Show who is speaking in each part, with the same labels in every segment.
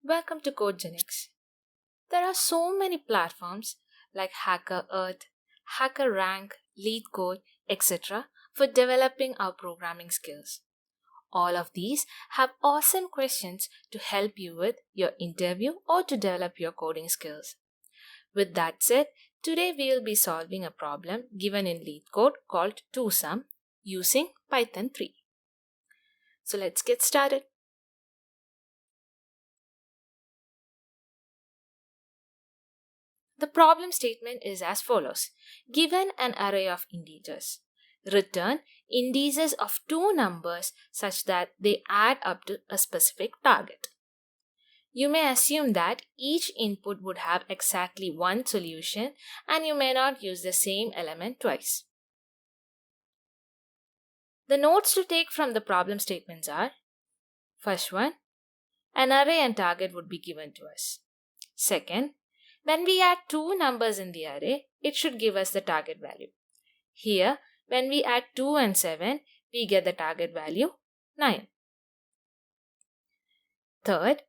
Speaker 1: Welcome to CodeGenix. There are so many platforms like HackerEarth, HackerRank, Leetcode, etc. for developing our programming skills. All of these have awesome questions to help you with your interview or to develop your coding skills. With that said, today we will be solving a problem given in Leetcode called toSum using Python 3. So let's get started. The problem statement is as follows. Given an array of integers, return indices of two numbers such that they add up to a specific target. You may assume that each input would have exactly one solution and you may not use the same element twice. The notes to take from the problem statements are: first one, an array and target would be given to us. Second, when we add two numbers in the array, it should give us the target value. Here, when we add 2 and 7, we get the target value 9. Third,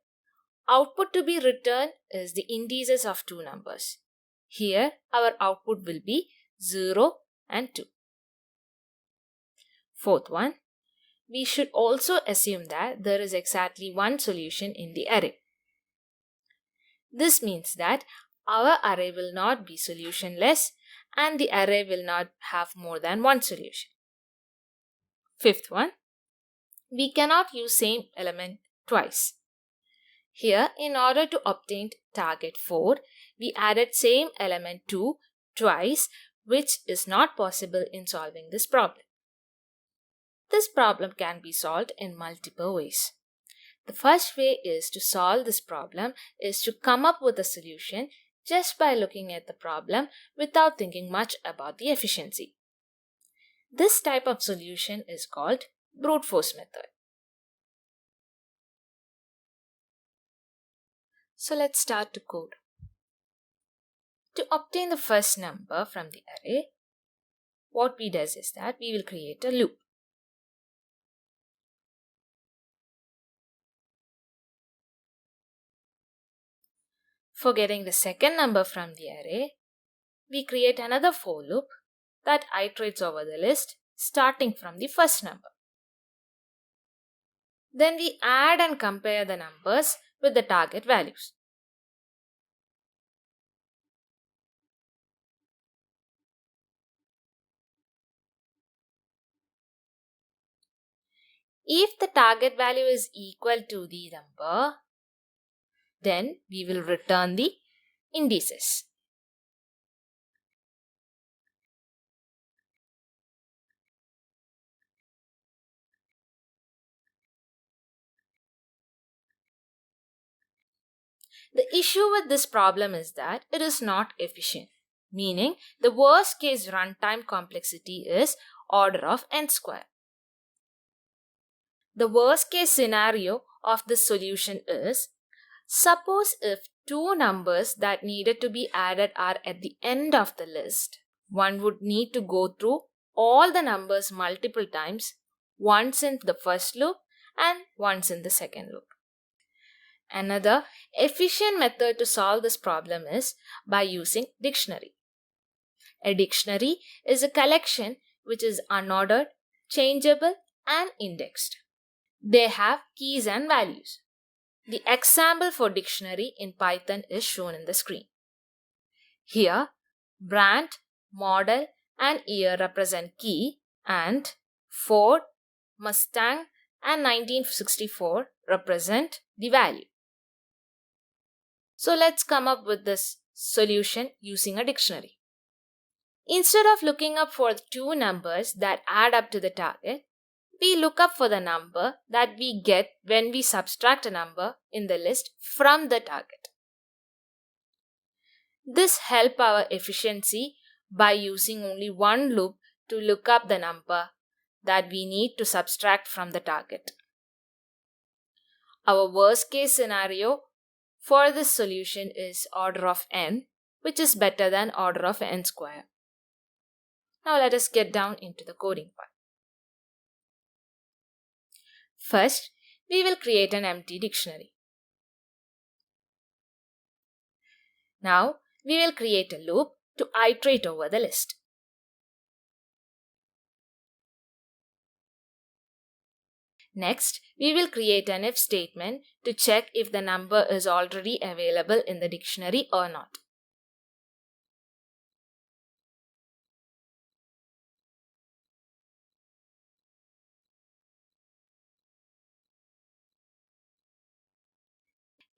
Speaker 1: output to be returned is the indices of two numbers. Here, our output will be 0 and 2. Fourth one, we should also assume that there is exactly one solution in the array. This means that our array will not be solutionless and the array will not have more than one solution. Fifth one, we cannot use same element twice. Here, in order to obtain target 4, we added same element 2 twice, which is not possible in solving this problem. This problem can be solved in multiple ways. The first way is to solve this problem is to come up with a solution just by looking at the problem without thinking much about the efficiency. This type of solution is called brute force method. So let's start to code. To obtain the first number from the array, what we do is that we will create a loop. For getting the second number from the array, we create another for loop that iterates over the list starting from the first number. Then we add and compare the numbers with the target values. If the target value is equal to the number, then we will return the indices. The issue with this problem is that it is not efficient, meaning the worst case runtime complexity is order of n square. The worst case scenario of this solution is, suppose if two numbers that needed to be added are at the end of the list, one would need to go through all the numbers multiple times, once in the first loop and once in the second loop. Another efficient method to solve this problem is by using dictionary. A dictionary is a collection which is unordered, changeable, and indexed. They have keys and values. The example for dictionary in Python is shown in the screen. Here, brand, model, and year represent key, and Ford, Mustang, and 1964 represent the value. So let's come up with this solution using a dictionary. Instead of looking up for two numbers that add up to the target, we look up for the number that we get when we subtract a number in the list from the target. This helps our efficiency by using only one loop to look up the number that we need to subtract from the target. Our worst case scenario for this solution is order of n, which is better than order of n square. Now let us get down into the coding part. First, we will create an empty dictionary. Now we will create a loop to iterate over the list. Next, we will create an if statement to check if the number is already available in the dictionary or not.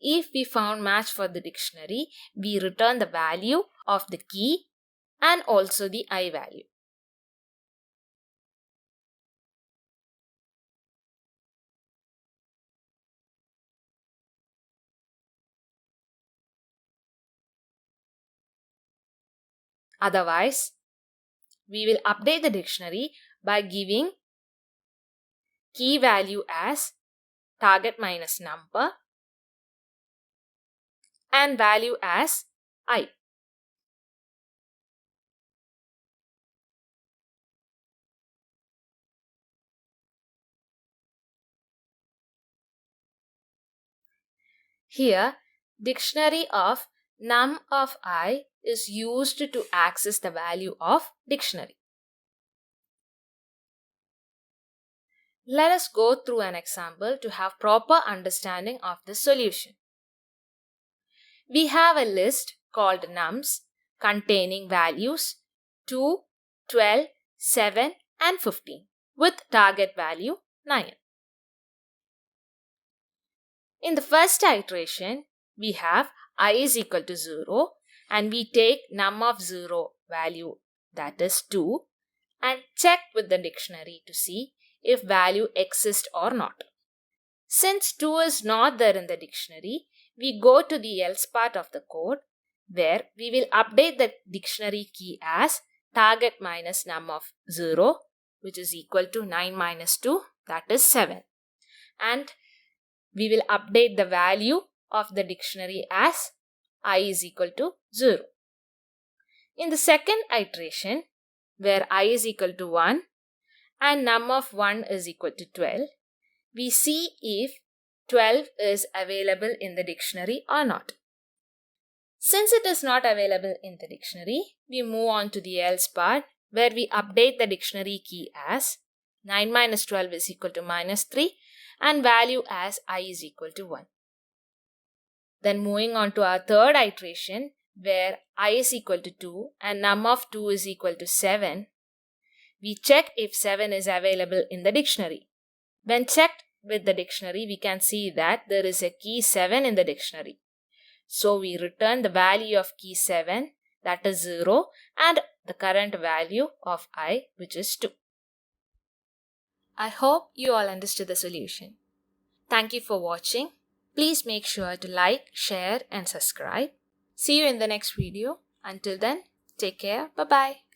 Speaker 1: If we found match for the dictionary, we return the value of the key and also the I value. Otherwise, we will update the dictionary by giving key value as target minus number and value as I. Here, dictionary of num of I is used to access the value of dictionary. Let us go through an example to have proper understanding of the solution. We have a list called nums containing values 2, 12, 7 and 15 with target value 9. In the first iteration, we have I is equal to 0 and we take num of 0 value, that is 2, and check with the dictionary to see if value exists or not. Since 2 is not there in the dictionary, we go to the else part of the code where we will update the dictionary key as target minus num of 0, which is equal to 9 minus 2, that is 7. And we will update the value of the dictionary as I is equal to 0. In the second iteration, where I is equal to 1 and num of 1 is equal to 12, we see if 12 is available in the dictionary or not. Since it is not available in the dictionary, we move on to the else part where we update the dictionary key as 9 minus 12 is equal to minus 3 and value as I is equal to 1. Then moving on to our third iteration where I is equal to 2 and num of 2 is equal to 7, we check if 7 is available in the dictionary. When checked with the dictionary, we can see that there is a key 7 in the dictionary. So we return the value of key 7, that is 0, and the current value of I, which is 2. I hope you all understood the solution. Thank you for watching. Please make sure to like, share and subscribe. See you in the next video. Until then, take care. Bye-bye.